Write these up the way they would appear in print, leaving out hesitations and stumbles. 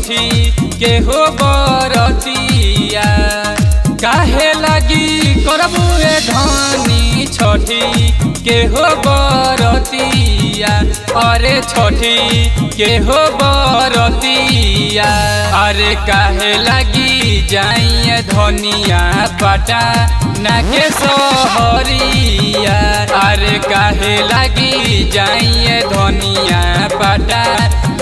छठी के हो बरतिया। काहे लगी करबू ए धनी छठी के हो बरतिया। अरे छठी के हो बरतिया। अरे काहे लगी जाइए धनिया पटा ना के सहरिया। अरे काहे लगी जाइए धनिया पटा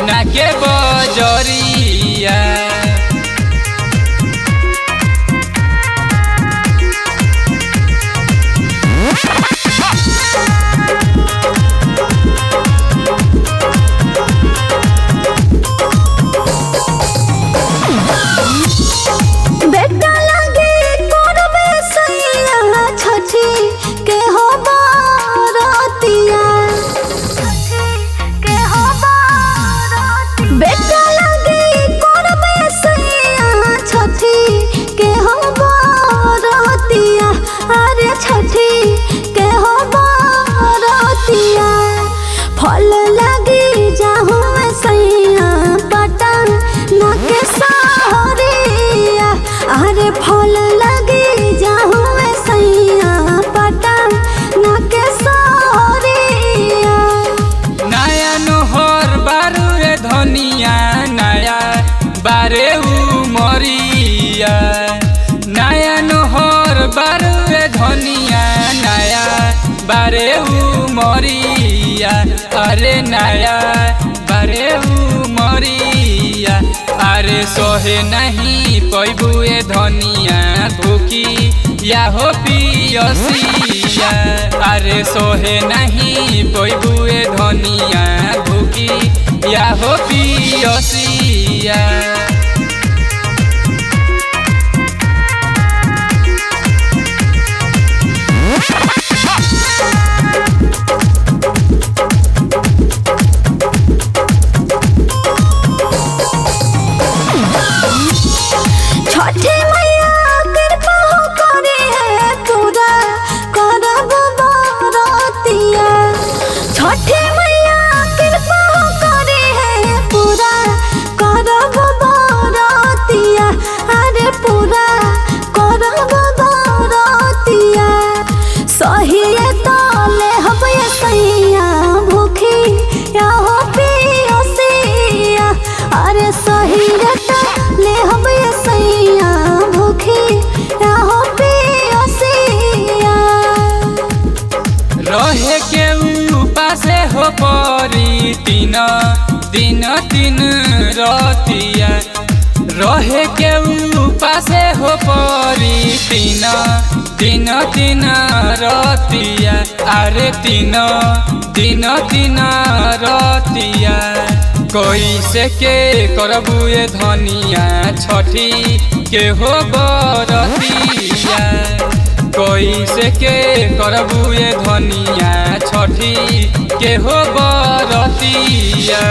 ना के बजरिया। फल लगी जाहू सैया पटन ना के सहरिया। अरे फल लगी जाहू सैया पटन ना के सहरिया। नया नोहर बारू रे धनिया नया बारे उमरिया। नया नोहर बारू रे धनिया नया बारे उमरिया। अरे नया बारे उमरिया। अरे सोहे नहीं पैबू ए धनिया भूखी या हो पियसिया। अरे सोहे नहीं पैबू ए धनिया भूखी या हो पियसिया। छठी मैया कृपा हो करे है पूरा करब बरतिया। छठी मैया कृपा हो करे है पूरा करब बरतिया। अरे पूरा करब बरतिया। सही तले हब सैया भूखी या हो पियसिया। अरे सही ले हब सैया भूखी या हो पियसिया। रहे के उपासे हो परी तीन दिन तीन रतिया। रहे के उपासे हो परी तीन दिन तीन रतिया। अरे तीन दिन तीन रतिया। कैसे के करबू ए धनिया छठी के हो बरतिया। कैसे के करबू ए धनिया छठी के हो बरतिया।